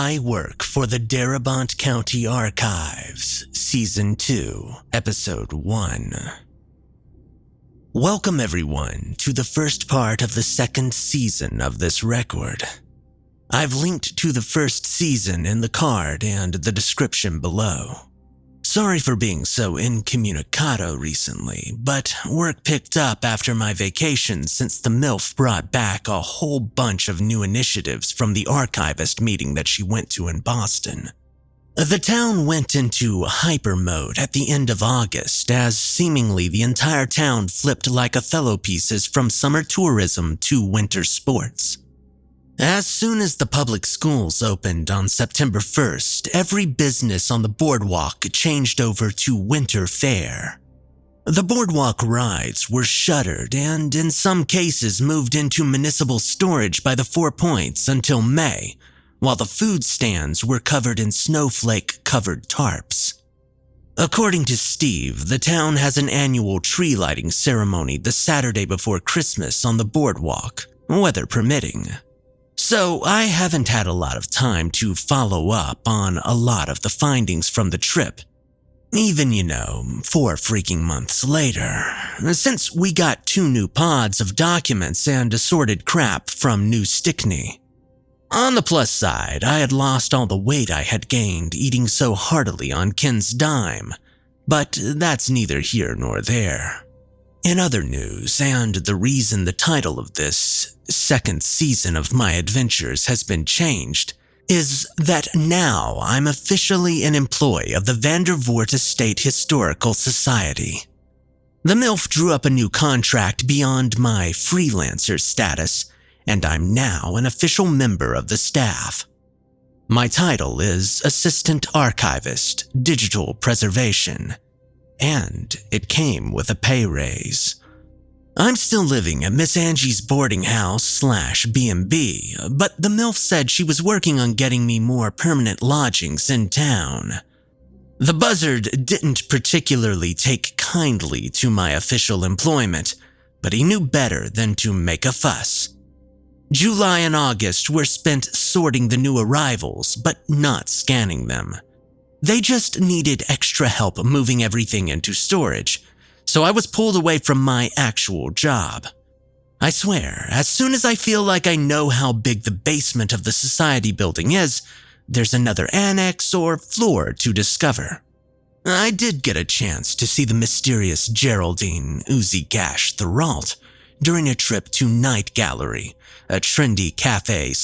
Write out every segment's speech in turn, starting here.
I work for the Darabont County Archives, Season 2, Episode 1. Welcome everyone to the first part of the second season of this record. I've linked to the first season in the card and the description below. Sorry for being so incommunicado recently, but work picked up after my vacation since the MILF brought back a whole bunch of new initiatives from the archivist meeting that she went to in Boston. The town went into hyper mode at the end of August as seemingly the entire town flipped like Othello pieces from summer tourism to winter sports. As soon as the public schools opened on September 1st, every business on the boardwalk changed over to winter fare. The boardwalk rides were shuttered and in some cases moved into municipal storage by the 4 Points until May, while the food stands were covered in snowflake-covered tarps. According to Steve, the town has an annual tree lighting ceremony the Saturday before Christmas on the boardwalk, weather permitting. So I haven't had a lot of time to follow up on a lot of the findings from the trip. Even, 4 freaking months later, since we got 2 new pods of documents and assorted crap from New Stickney. On the plus side, I had lost all the weight I had gained eating so heartily on Ken's dime, but that's neither here nor there. In other news, and the reason the title of this second season of my adventures has been changed, is that now I'm officially an employee of the Vandervoort Estate Historical Society. The MILF drew up a new contract beyond my freelancer status, and I'm now an official member of the staff. My title is Assistant Archivist, Digital Preservation, and it came with a pay raise. I'm still living at Miss Angie's boarding house / B&B, but the MILF said she was working on getting me more permanent lodgings in town. The buzzard didn't particularly take kindly to my official employment, but he knew better than to make a fuss. July and August were spent sorting the new arrivals, but not scanning them. They just needed extra help moving everything into storage, so I was pulled away from my actual job. I swear, as soon as I feel like I know how big the basement of the society building is, there's another annex or floor to discover. I did get a chance to see the mysterious Geraldine Uzi Gash Theralt during a trip to Night Gallery, a trendy cafe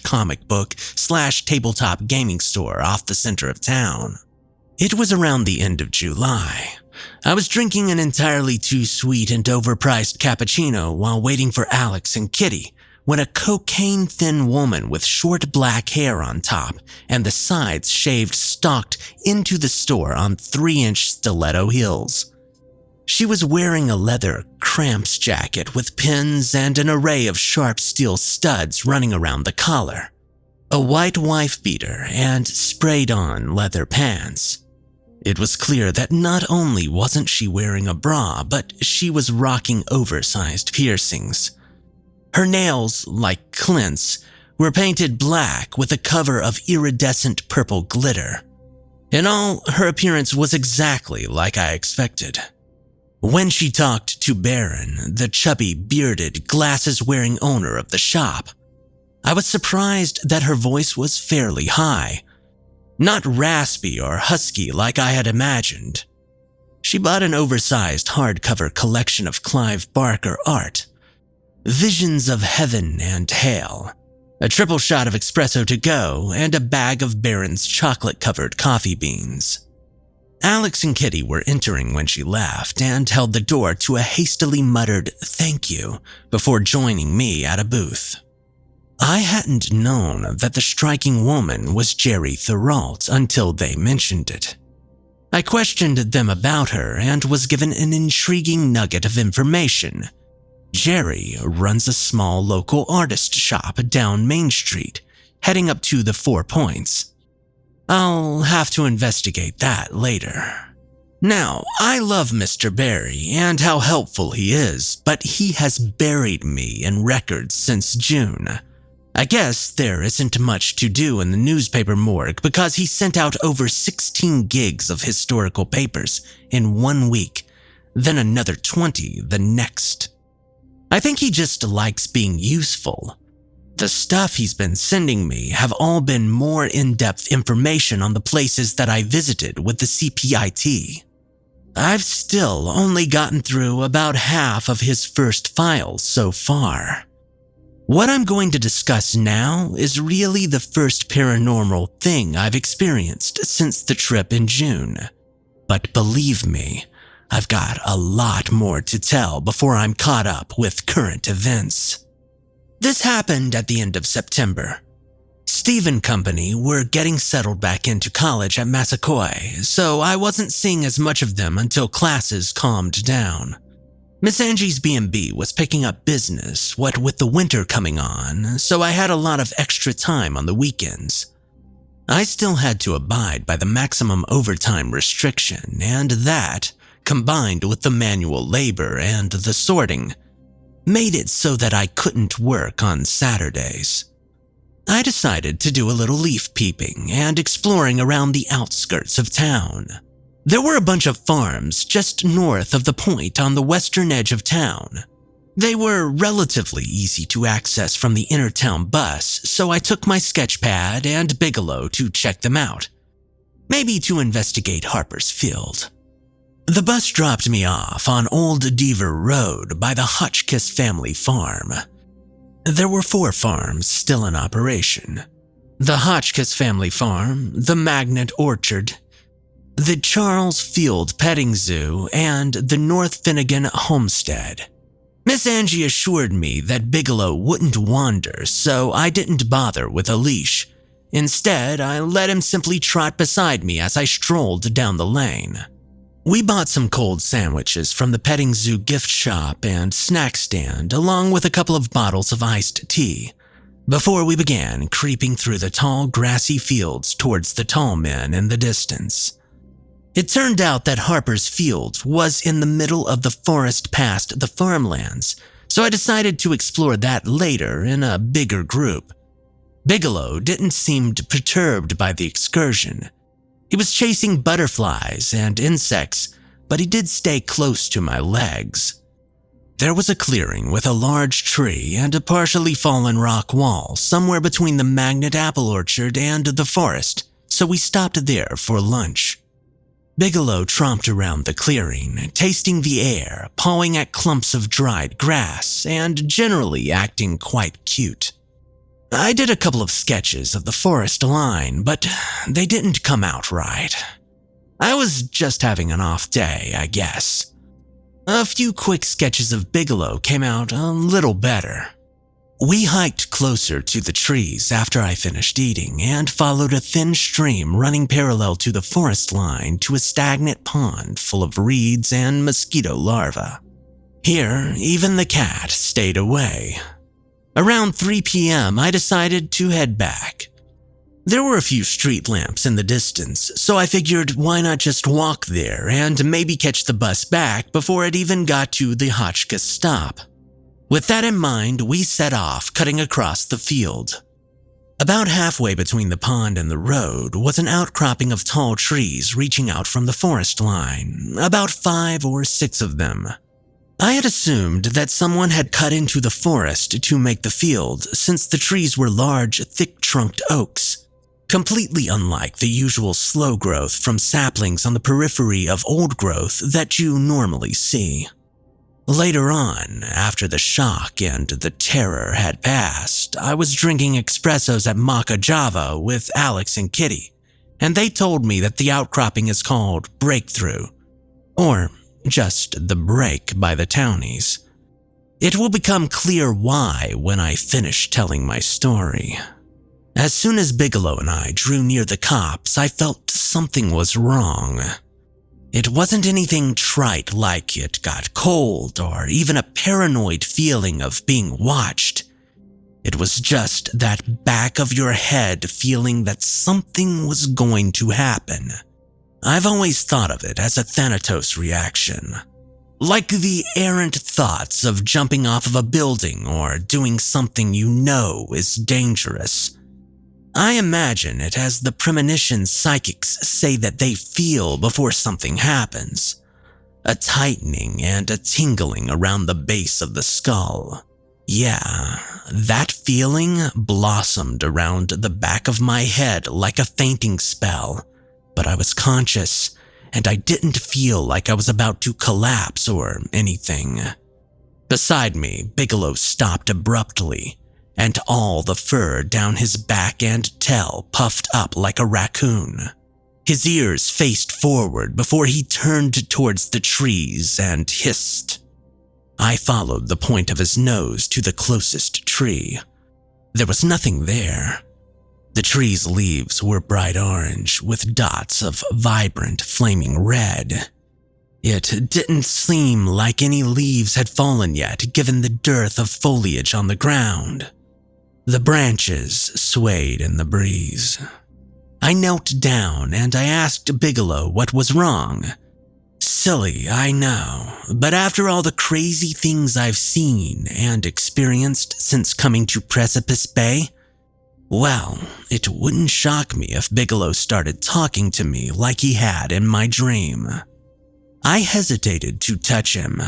/ comic book / tabletop gaming store off the center of town. It was around the end of July. I was drinking an entirely too sweet and overpriced cappuccino while waiting for Alex and Kitty when a cocaine-thin woman with short black hair on top and the sides shaved stalked into the store on 3-inch stiletto heels. She was wearing a leather cramps jacket with pins and an array of sharp steel studs running around the collar, a white wife beater, and sprayed-on leather pants. It was clear that not only wasn't she wearing a bra, but she was rocking oversized piercings. Her nails, like Clint's, were painted black with a cover of iridescent purple glitter. In all, her appearance was exactly like I expected. When she talked to Baron, the chubby, bearded, glasses-wearing owner of the shop, I was surprised that her voice was fairly high, not raspy or husky like I had imagined. She bought an oversized hardcover collection of Clive Barker art, Visions of Heaven and Hell, a triple shot of espresso to go, and a bag of Baron's chocolate-covered coffee beans. Alex and Kitty were entering when she left and held the door to a hastily muttered thank you before joining me at a booth. I hadn't known that the striking woman was Jerry Theralt until they mentioned it. I questioned them about her and was given an intriguing nugget of information. Jerry runs a small local artist shop down Main Street, heading up to the 4 Points. I'll have to investigate that later. Now, I love Mr. Barry and how helpful he is, but he has buried me in records since June. I guess there isn't much to do in the newspaper morgue because he sent out over 16 gigs of historical papers in 1 week, then another 20 the next. I think he just likes being useful. The stuff he's been sending me have all been more in-depth information on the places that I visited with the CPIT. I've still only gotten through about half of his first files so far. What I'm going to discuss now is really the first paranormal thing I've experienced since the trip in June. But believe me, I've got a lot more to tell before I'm caught up with current events. This happened at the end of September. Steve and company were getting settled back into college at Massaquoi, so I wasn't seeing as much of them until classes calmed down. Miss Angie's B&B was picking up business, what with the winter coming on, so I had a lot of extra time on the weekends. I still had to abide by the maximum overtime restriction, and that, combined with the manual labor and the sorting, made it so that I couldn't work on Saturdays. I decided to do a little leaf peeping and exploring around the outskirts of town. There were a bunch of farms just north of the point on the western edge of town. They were relatively easy to access from the inner town bus, so I took my sketch pad and Bigelow to check them out. Maybe to investigate Harper's Field. The bus dropped me off on Old Deaver Road by the Hotchkiss family farm. There were 4 farms still in operation. The Hotchkiss family farm, the Magnet Orchard, the Charles Field Petting Zoo, and the North Finnegan Homestead. Miss Angie assured me that Bigelow wouldn't wander, so I didn't bother with a leash. Instead, I let him simply trot beside me as I strolled down the lane. We bought some cold sandwiches from the petting zoo gift shop and snack stand, along with a couple of bottles of iced tea, before we began creeping through the tall grassy fields towards the tall men in the distance. It turned out that Harper's Field was in the middle of the forest past the farmlands, so I decided to explore that later in a bigger group. Bigelow didn't seem perturbed by the excursion. He was chasing butterflies and insects, but he did stay close to my legs. There was a clearing with a large tree and a partially fallen rock wall somewhere between the Magnet Apple Orchard and the forest, so we stopped there for lunch. Bigelow tromped around the clearing, tasting the air, pawing at clumps of dried grass, and generally acting quite cute. I did a couple of sketches of the forest line, but they didn't come out right. I was just having an off day, I guess. A few quick sketches of Bigelow came out a little better. We hiked closer to the trees after I finished eating and followed a thin stream running parallel to the forest line to a stagnant pond full of reeds and mosquito larvae. Here, even the cat stayed away. Around 3 p.m., I decided to head back. There were a few street lamps in the distance, so I figured why not just walk there and maybe catch the bus back before it even got to the Hotchkiss stop. With that in mind, we set off, cutting across the field. About halfway between the pond and the road was an outcropping of tall trees reaching out from the forest line, about 5 or 6 of them. I had assumed that someone had cut into the forest to make the field since the trees were large, thick-trunked oaks, completely unlike the usual slow growth from saplings on the periphery of old growth that you normally see. Later on, after the shock and the terror had passed, I was drinking espressos at Maca Java with Alex and Kitty, and they told me that the outcropping is called Breakthrough, or just the break by the townies. It will become clear why when I finish telling my story. As soon as Bigelow and I drew near the cops, I felt something was wrong. It wasn't anything trite like it got cold or even a paranoid feeling of being watched. It was just that back of your head feeling that something was going to happen. I've always thought of it as a Thanatos reaction. Like the errant thoughts of jumping off of a building or doing something you know is dangerous. I imagine it as the premonitions psychics say that they feel before something happens. A tightening and a tingling around the base of the skull. Yeah, that feeling blossomed around the back of my head like a fainting spell, but I was conscious, and I didn't feel like I was about to collapse or anything. Beside me, Bigelow stopped abruptly, and all the fur down his back and tail puffed up like a raccoon. His ears faced forward before he turned towards the trees and hissed. I followed the point of his nose to the closest tree. There was nothing there. The tree's leaves were bright orange with dots of vibrant flaming red. It didn't seem like any leaves had fallen yet given the dearth of foliage on the ground. The branches swayed in the breeze. I knelt down and I asked Bigelow what was wrong. Silly, I know, but after all the crazy things I've seen and experienced since coming to Precipice Bay, well, it wouldn't shock me if Bigelow started talking to me like he had in my dream. I hesitated to touch him.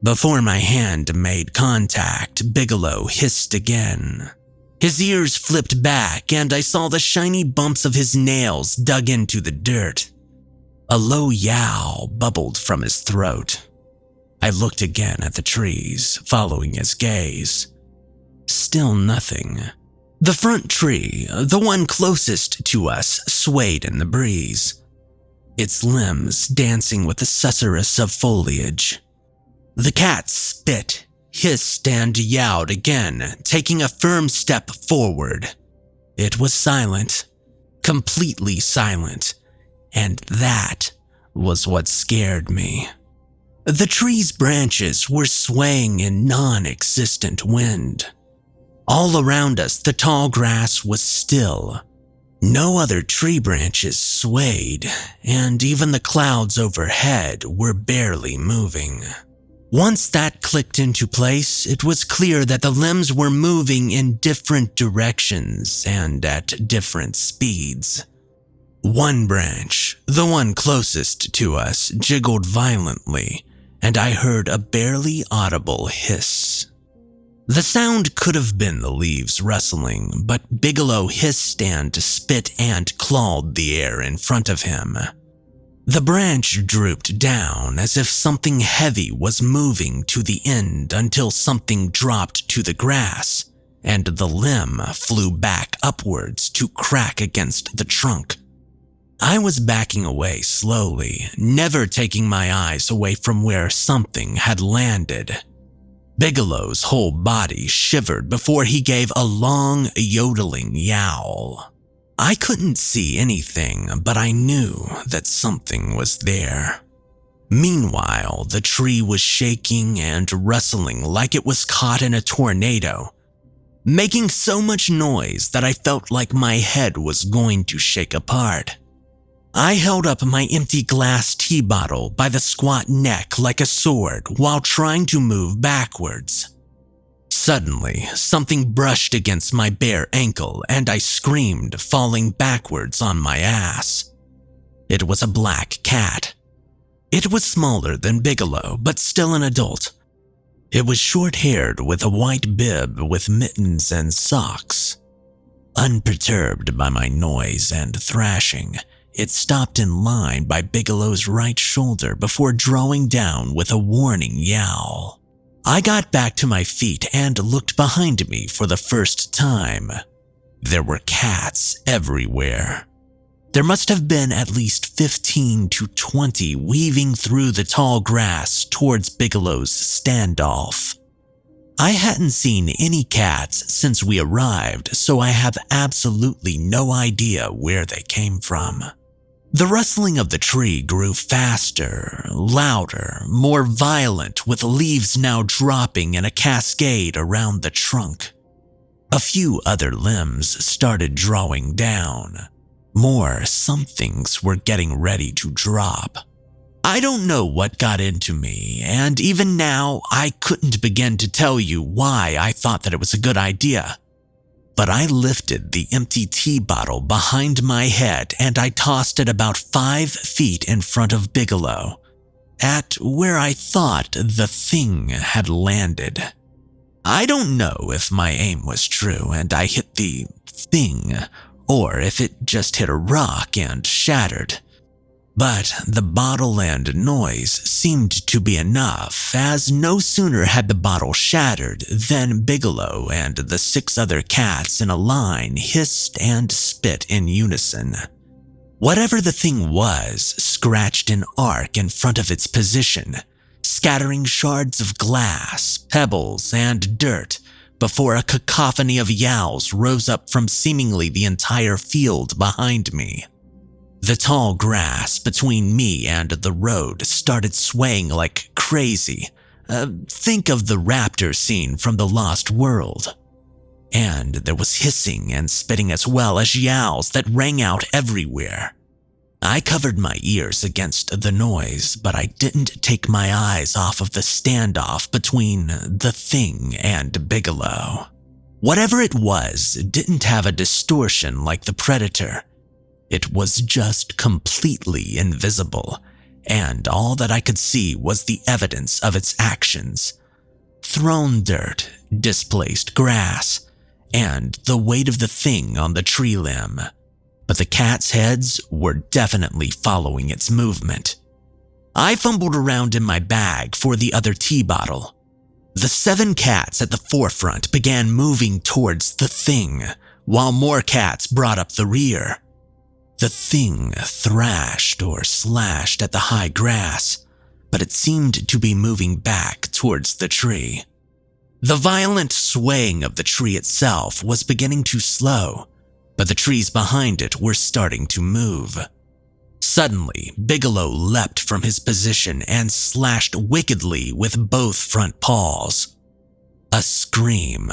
Before my hand made contact, Bigelow hissed again. His ears flipped back and I saw the shiny bumps of his nails dug into the dirt. A low yowl bubbled from his throat. I looked again at the trees, following his gaze. Still nothing. The front tree, the one closest to us, swayed in the breeze, its limbs dancing with the susurrus of foliage. The cat spit, hissed, and yowled again, taking a firm step forward. It was silent, completely silent, and that was what scared me. The tree's branches were swaying in non-existent wind. All around us, the tall grass was still. No other tree branches swayed, and even the clouds overhead were barely moving. Once that clicked into place, it was clear that the limbs were moving in different directions and at different speeds. One branch, the one closest to us, jiggled violently, and I heard a barely audible hiss. The sound could have been the leaves rustling, but Bigelow hissed and spit and clawed the air in front of him. The branch drooped down as if something heavy was moving to the end until something dropped to the grass, and the limb flew back upwards to crack against the trunk. I was backing away slowly, never taking my eyes away from where something had landed. Bigelow's whole body shivered before he gave a long, yodeling yowl. I couldn't see anything, but I knew that something was there. Meanwhile, the tree was shaking and rustling like it was caught in a tornado, making so much noise that I felt like my head was going to shake apart. I held up my empty glass tea bottle by the squat neck like a sword while trying to move backwards. Suddenly, something brushed against my bare ankle and I screamed, falling backwards on my ass. It was a black cat. It was smaller than Bigelow, but still an adult. It was short-haired with a white bib with mittens and socks. Unperturbed by my noise and thrashing, it stopped in line by Bigelow's right shoulder before drawing down with a warning yowl. I got back to my feet and looked behind me for the first time. There were cats everywhere. There must have been at least 15 to 20 weaving through the tall grass towards Bigelow's standoff. I hadn't seen any cats since we arrived, so I have absolutely no idea where they came from. The rustling of the tree grew faster, louder, more violent, with leaves now dropping in a cascade around the trunk. A few other limbs started drawing down. More somethings were getting ready to drop. I don't know what got into me, and even now, I couldn't begin to tell you why I thought that it was a good idea. But I lifted the empty tea bottle behind my head and I tossed it about 5 feet in front of Bigelow, at where I thought the thing had landed. I don't know if my aim was true and I hit the thing, or if it just hit a rock and shattered. But the bottle and noise seemed to be enough, as no sooner had the bottle shattered than Bigelow and the 6 other cats in a line hissed and spit in unison. Whatever the thing was scratched an arc in front of its position, scattering shards of glass, pebbles, and dirt before a cacophony of yowls rose up from seemingly the entire field behind me. The tall grass between me and the road started swaying like crazy. Think of the raptor scene from The Lost World. And there was hissing and spitting as well as yowls that rang out everywhere. I covered my ears against the noise, but I didn't take my eyes off of the standoff between the thing and Bigelow. Whatever it was didn't have a distortion like the predator. It was just completely invisible, and all that I could see was the evidence of its actions. Thrown dirt, displaced grass, and the weight of the thing on the tree limb. But the cats' heads were definitely following its movement. I fumbled around in my bag for the other tea bottle. The 7 cats at the forefront began moving towards the thing, while more cats brought up the rear. The thing thrashed or slashed at the high grass, but it seemed to be moving back towards the tree. The violent swaying of the tree itself was beginning to slow, but the trees behind it were starting to move. Suddenly, Bigelow leapt from his position and slashed wickedly with both front paws. A scream,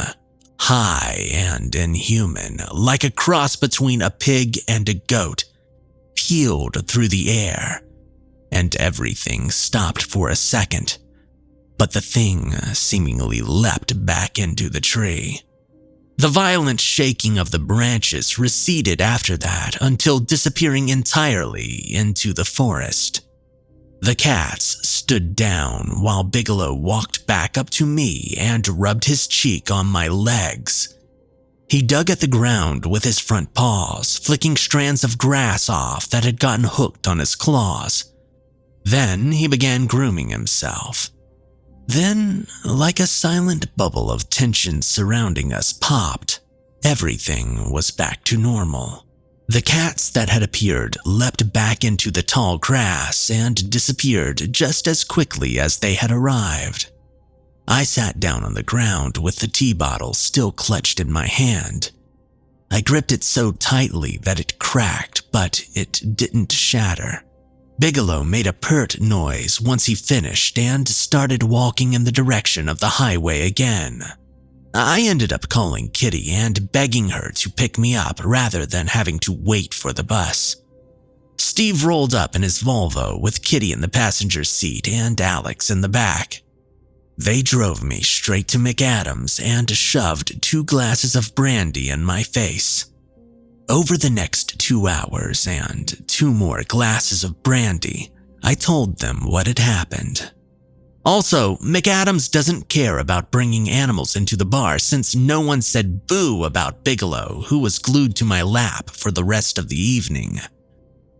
high and inhuman, like a cross between a pig and a goat, pealed through the air, and everything stopped for a second. But the thing seemingly leapt back into the tree. The violent shaking of the branches receded after that until disappearing entirely into the forest. The cats stood down while Bigelow walked back up to me and rubbed his cheek on my legs. He dug at the ground with his front paws, flicking strands of grass off that had gotten hooked on his claws. Then he began grooming himself. Then, like a silent bubble of tension surrounding us popped, everything was back to normal. The cats that had appeared leapt back into the tall grass and disappeared just as quickly as they had arrived. I sat down on the ground with the tea bottle still clutched in my hand. I gripped it so tightly that it cracked, but it didn't shatter. Bigelow made a pert noise once he finished and started walking in the direction of the highway again. I ended up calling Kitty and begging her to pick me up rather than having to wait for the bus. Steve rolled up in his Volvo with Kitty in the passenger seat and Alex in the back. They drove me straight to McAdams and shoved 2 glasses of brandy in my face. Over the next 2 hours and 2 more glasses of brandy, I told them what had happened. Also, McAdams doesn't care about bringing animals into the bar since no one said boo about Bigelow, who was glued to my lap for the rest of the evening.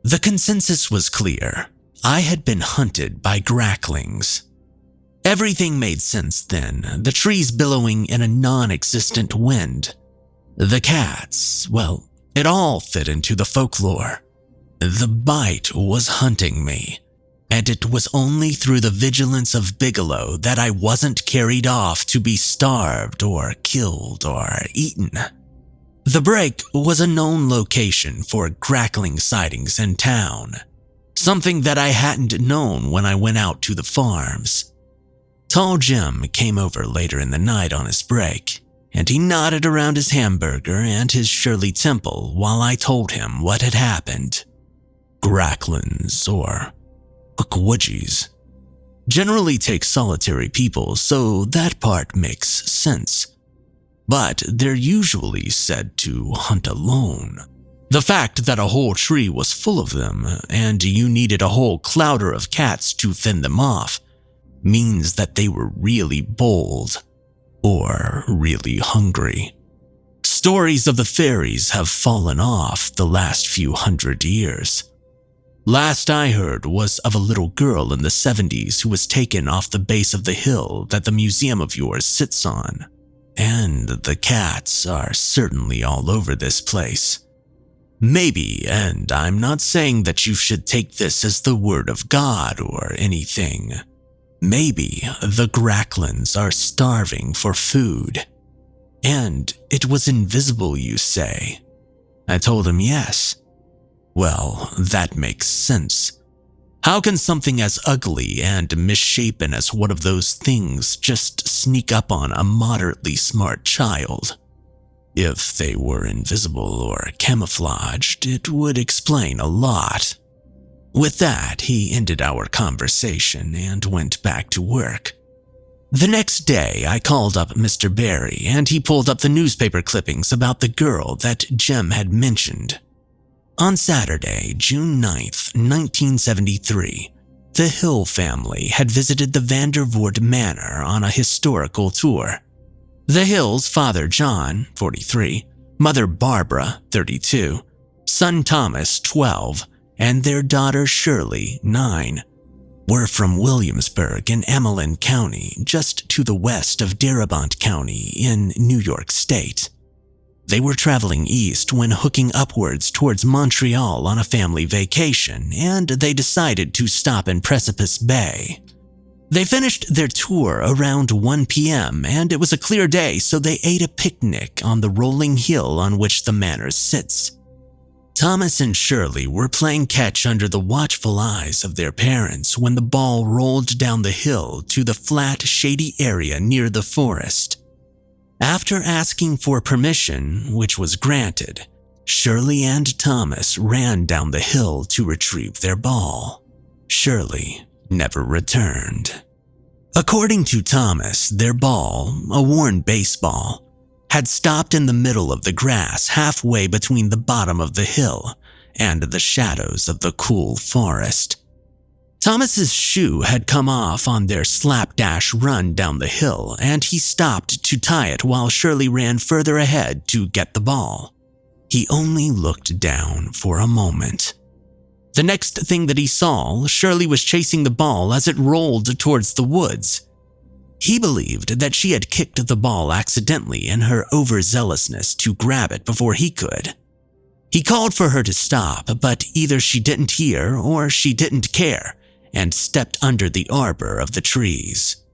The consensus was clear. I had been hunted by gracklings. Everything made sense then, the trees billowing in a non-existent wind. The cats, well, it all fit into the folklore. The bite was hunting me, and it was only through the vigilance of Bigelow that I wasn't carried off to be starved or killed or eaten. The break was a known location for grackling sightings in town, something that I hadn't known when I went out to the farms. Tall Jim came over later in the night on his break, and he nodded around his hamburger and his Shirley Temple while I told him what had happened. Gracklins, or Okwudgies generally take solitary people, so that part makes sense. But they're usually said to hunt alone. The fact that a whole tree was full of them, and you needed a whole clouder of cats to fend them off, means that they were really bold or really hungry. Stories of the fairies have fallen off the last few 100 years. Last I heard was of a little girl in the 70s who was taken off the base of the hill that the museum of yours sits on. And the cats are certainly all over this place. Maybe, and I'm not saying that you should take this as the word of God or anything. Maybe the Gracklins are starving for food. And it was invisible, you say? I told him yes. Well, that makes sense. How can something as ugly and misshapen as one of those things just sneak up on a moderately smart child? If they were invisible or camouflaged, it would explain a lot. With that, he ended our conversation and went back to work. The next day, I called up Mr. Barry, and he pulled up the newspaper clippings about the girl that Jem had mentioned. On Saturday, June 9th, 1973, the Hill family had visited the Vandervoort Manor on a historical tour. The Hills' father John, 43, mother Barbara, 32, son Thomas, 12, and their daughter Shirley, 9, were from Williamsburg in Emmelin County, just to the west of Darabont County in New York State. They were traveling east when hooking upwards towards Montreal on a family vacation, and they decided to stop in Precipice Bay. They finished their tour around 1 p.m., and it was a clear day, so they ate a picnic on the rolling hill on which the manor sits. Thomas and Shirley were playing catch under the watchful eyes of their parents when the ball rolled down the hill to the flat, shady area near the forest. After asking for permission, which was granted, Shirley and Thomas ran down the hill to retrieve their ball. Shirley never returned. According to Thomas, their ball, a worn baseball, had stopped in the middle of the grass halfway between the bottom of the hill and the shadows of the cool forest. Thomas's shoe had come off on their slapdash run down the hill, and he stopped to tie it while Shirley ran further ahead to get the ball. He only looked down for a moment. The next thing that he saw, Shirley was chasing the ball as it rolled towards the woods. He believed that she had kicked the ball accidentally in her overzealousness to grab it before he could. He called for her to stop, but either she didn't hear or she didn't care, and stepped under the arbor of the trees.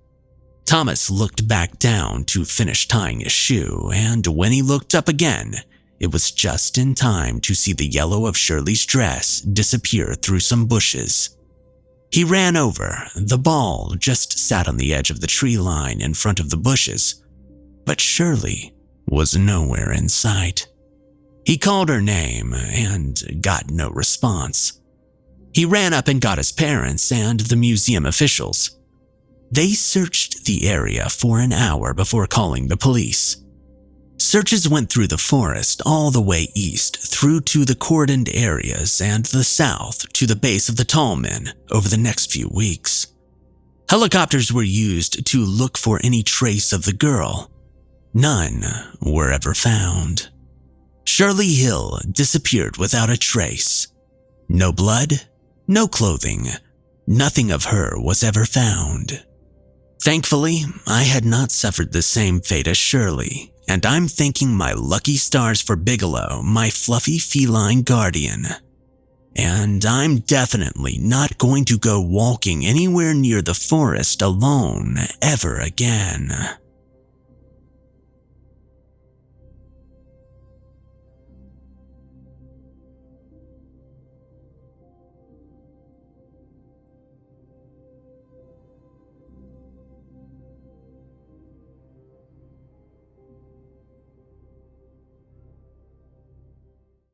Thomas looked back down to finish tying his shoe, and when he looked up again, it was just in time to see the yellow of Shirley's dress disappear through some bushes. He ran over. The ball just sat on the edge of the tree line in front of the bushes, but Shirley was nowhere in sight. He called her name and got no response. He ran up and got his parents and the museum officials. They searched the area for an hour before calling the police. Searches went through the forest all the way east through to the cordoned areas and the south to the base of the Tallman over the next few weeks. Helicopters were used to look for any trace of the girl. None were ever found. Shirley Hill disappeared without a trace. No blood, no clothing, nothing of her was ever found. Thankfully, I had not suffered the same fate as Shirley, and I'm thanking my lucky stars for Bigelow, my fluffy feline guardian. And I'm definitely not going to go walking anywhere near the forest alone ever again.